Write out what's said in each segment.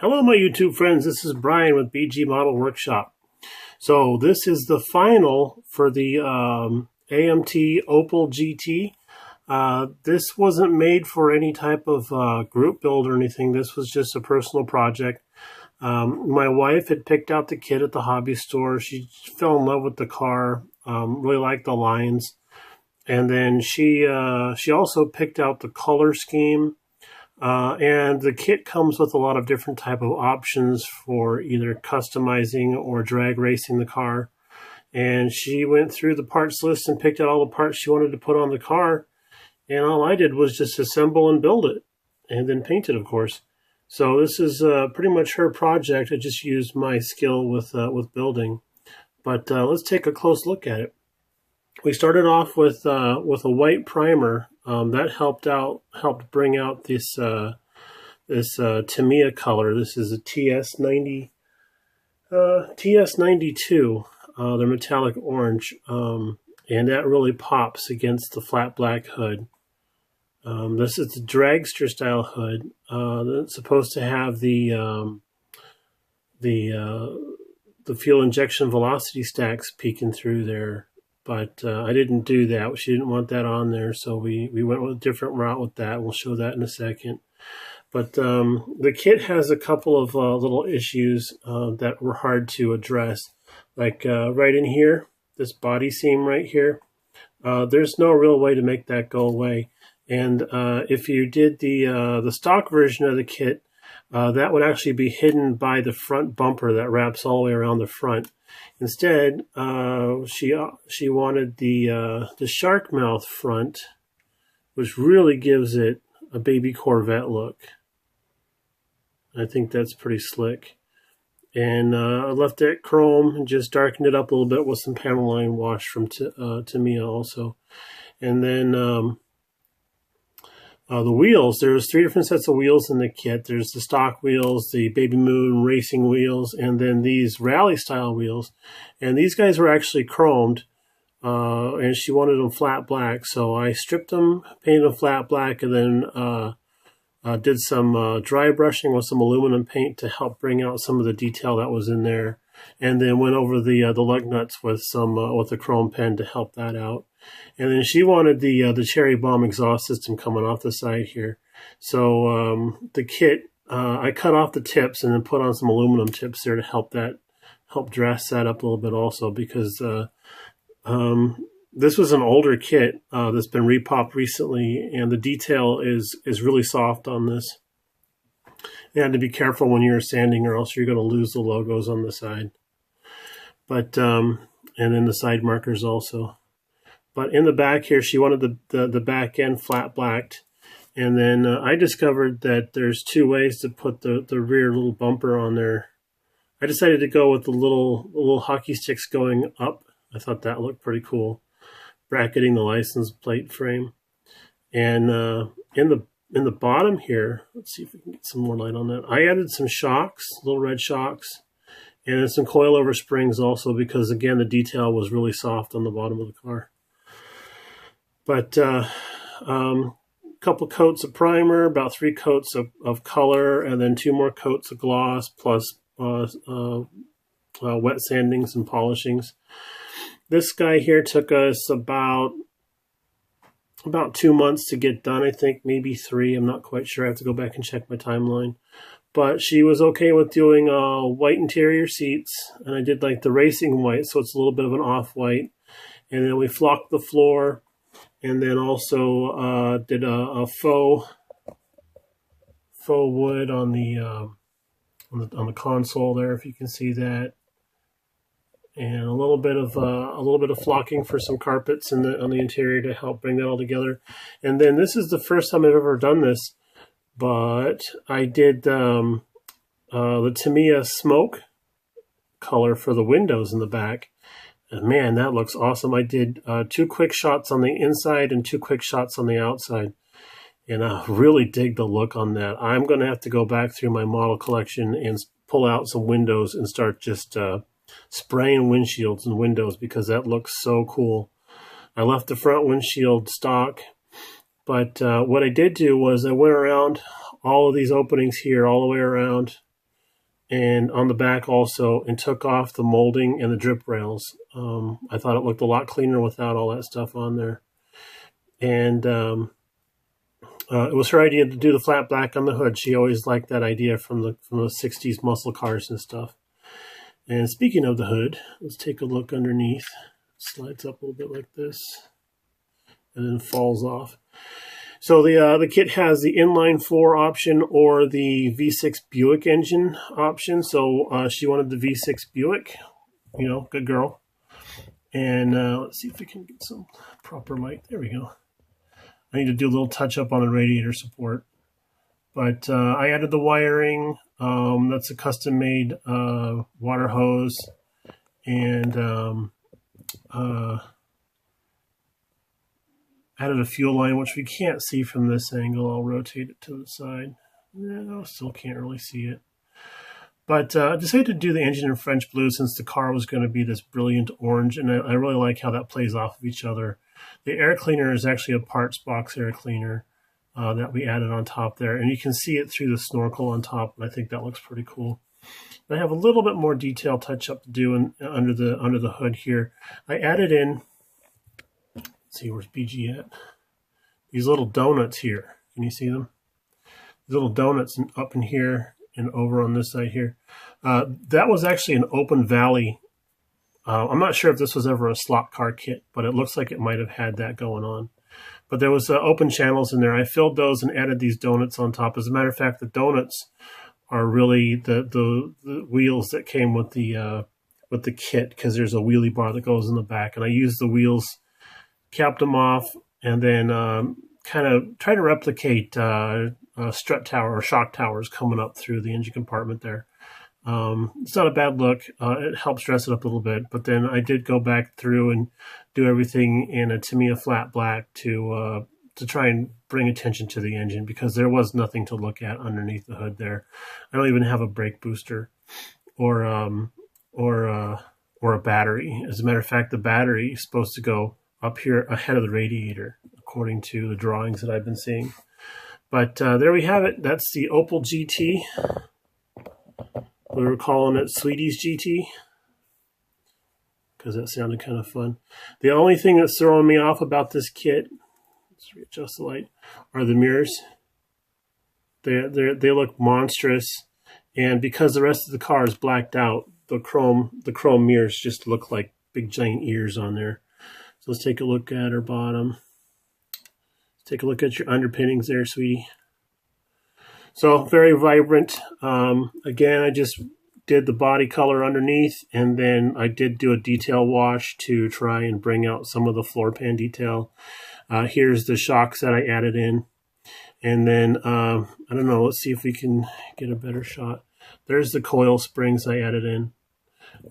Hello, my YouTube friends. This is Brian with BG Model Workshop. So this is the final for the AMT Opel GT. This wasn't made for any type of group build or anything. This was just a personal project. My wife had picked out the kit at the hobby store. She fell in love with the car, really liked the lines. And then she also picked out the color scheme. And the kit comes with a lot of different type of options for either customizing or drag racing the car. And she went through the parts list and picked out all the parts she wanted to put on the car. And all I did was just assemble and build it and then paint it, of course. So this is pretty much her project. I just used my skill with building. But let's take a close look at it. We started off with a white primer. That helped bring out this Tamiya color. This is a TS92. They're metallic orange, and that really pops against the flat black hood. This is the dragster style hood. That's supposed to have the fuel injection velocity stacks peeking through there. But I didn't do that. She didn't want that on there, so we went with a different route with that. We'll show that in a second. But the kit has a couple of little issues that were hard to address. Like right in here, this body seam right here, there's no real way to make that go away. And if you did the stock version of the kit, that would actually be hidden by the front bumper that wraps all the way around the front. Instead, she wanted the shark mouth front, which really gives it a baby Corvette look. I think that's pretty slick. And I left that chrome and just darkened it up a little bit with some panel line wash from Tamiya also. And then the wheels, there's 3 different sets of wheels in the kit. There's the stock wheels, the Baby Moon racing wheels, and then these rally style wheels. And these guys were actually chromed, and she wanted them flat black. So I stripped them, painted them flat black, and then did some dry brushing with some aluminum paint to help bring out some of the detail that was in there. And then went over the lug nuts with some with a chrome pen to help that out. And then she wanted the cherry bomb exhaust system coming off the side here. So the kit, I cut off the tips and then put on some aluminum tips there to help dress that up a little bit also, because this was an older kit that's been repopped recently, and the detail is really soft on this. You had to be careful when you're sanding, or else you're going to lose the logos on the side. But and then the side markers also. But in the back here, she wanted the back end flat blacked. And then I discovered that there's 2 ways to put the rear little bumper on there. I decided to go with the little hockey sticks going up. I thought that looked pretty cool, bracketing the license plate frame. And in the bottom here, let's see if we can get some more light on that. I added some shocks, little red shocks, and then some coilover springs also, because again, the detail was really soft on the bottom of the car. But a couple coats of primer, about 3 coats of color, and then 2 more coats of gloss, plus wet sandings and polishings. This guy here took us about 2 months to get done, I think, maybe 3. I'm not quite sure. I have to go back and check my timeline. But she was okay with doing white interior seats, and I did like the racing white, so it's a little bit of an off-white. And then we flocked the floor, and then also did a faux wood on the console there, if you can see that. And a little bit of flocking for some carpets on the interior to help bring that all together. And then this is the first time I've ever done this, but I did the Tamiya smoke color for the windows in the back. And man, that looks awesome. I did 2 quick shots on the inside and 2 quick shots on the outside. And I really dig the look on that. I'm going to have to go back through my model collection and pull out some windows and start just spraying windshields and windows, because that looks so cool. I left the front windshield stock, but what I did do was I went around all of these openings here all the way around and on the back also, and took off the molding and the drip rails. I thought it looked a lot cleaner without all that stuff on there. And it was her idea to do the flat black on the hood. She always liked that idea from the 60s muscle cars and stuff. And speaking of the hood, let's take a look underneath. Slides up a little bit like this, and then falls off. So the kit has the inline-4 option or the V6 Buick engine option. So she wanted the V6 Buick, you know, good girl. And let's see if we can get some proper light. There we go. I need to do a little touch-up on the radiator support. But I added the wiring. That's a custom-made water hose. And added a fuel line, which we can't see from this angle. I'll rotate it to the side. No, still can't really see it. But I decided to do the engine in French blue since the car was going to be this brilliant orange, and I really like how that plays off of each other. The air cleaner is actually a parts box air cleaner that we added on top there, and you can see it through the snorkel on top, and I think that looks pretty cool. But I have a little bit more detail touch-up to do under the hood here. I added in, let's see, where's BG at? These little donuts here. Can you see them? These little donuts up in here and over on this side here. That was actually an open valley. I'm not sure if this was ever a slot car kit, but it looks like it might have had that going on. But there was open channels in there. I filled those and added these donuts on top. As a matter of fact, the donuts are really the wheels that came with the kit, because there's a wheelie bar that goes in the back, and I used the wheels, capped them off, and then kind of try to replicate strut tower or shock towers coming up through the engine compartment there. It's not a bad look. It helps dress it up a little bit, but then I did go back through and do everything in a Tamiya flat black to try and bring attention to the engine, because there was nothing to look at underneath the hood there. I don't even have a brake booster or a battery. As a matter of fact, the battery is supposed to go up here ahead of the radiator, according to the drawings that I've been seeing. But there we have it. That's the Opel GT. We were calling it Sweetie's GT because that sounded kind of fun. The only thing that's throwing me off about this kit, let's readjust the light, are the mirrors. They look monstrous, and because the rest of the car is blacked out, the chrome mirrors just look like big giant ears on there. So let's take a look at her bottom. Let's take a look at your underpinnings there, sweetie. So very vibrant. Again, I just did the body color underneath, and then I did do a detail wash to try and bring out some of the floor pan detail. Here's the shocks that I added in. And then, I don't know, let's see if we can get a better shot. There's the coil springs I added in.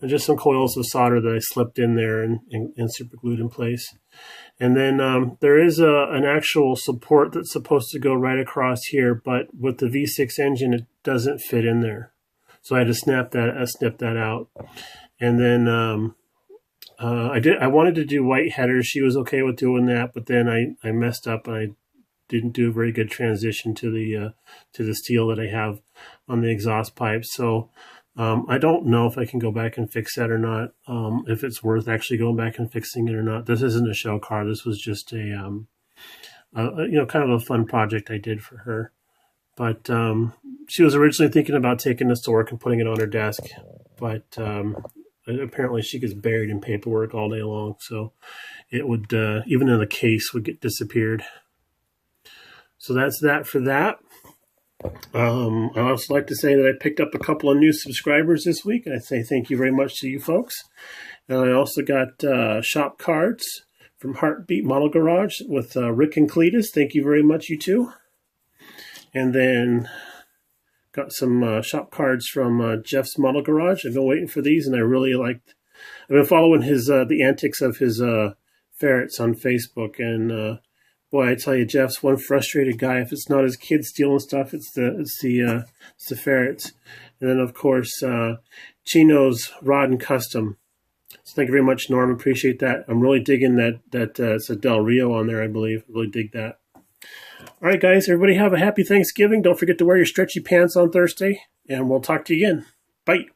And just some coils of solder that I slipped in there and super glued in place. And then there is an actual support that's supposed to go right across here, but with the V6 engine, it doesn't fit in there. So I had to snip that out. And then I wanted to do white headers. She was okay with doing that, but then I messed up and I didn't do a very good transition to the steel that I have on the exhaust pipes. So I don't know if I can go back and fix that or not, if it's worth actually going back and fixing it or not. This isn't a show car. This was just a kind of a fun project I did for her. But she was originally thinking about taking this to work and putting it on her desk, but apparently she gets buried in paperwork all day long, so it would, even in the case, would get disappeared. So that's that for that. I'd also like to say that I picked up a couple of new subscribers this week, and I say thank you very much to you folks. And I also got shop cards from Heartbeat Model Garage with Rick and Cletus. Thank you very much, you two. And then got some shop cards from Jeff's Model Garage. I've been waiting for these, and I really liked. I've been following his the antics of his ferrets on Facebook, and boy, I tell you, Jeff's one frustrated guy. If it's not his kids stealing stuff, it's the ferrets. And then of course Chino's Rod and Custom. So thank you very much, Norm. Appreciate that. I'm really digging that it's a Del Rio on there, I believe. Really dig that. All right, guys, everybody have a happy Thanksgiving. Don't forget to wear your stretchy pants on Thursday, and we'll talk to you again. Bye.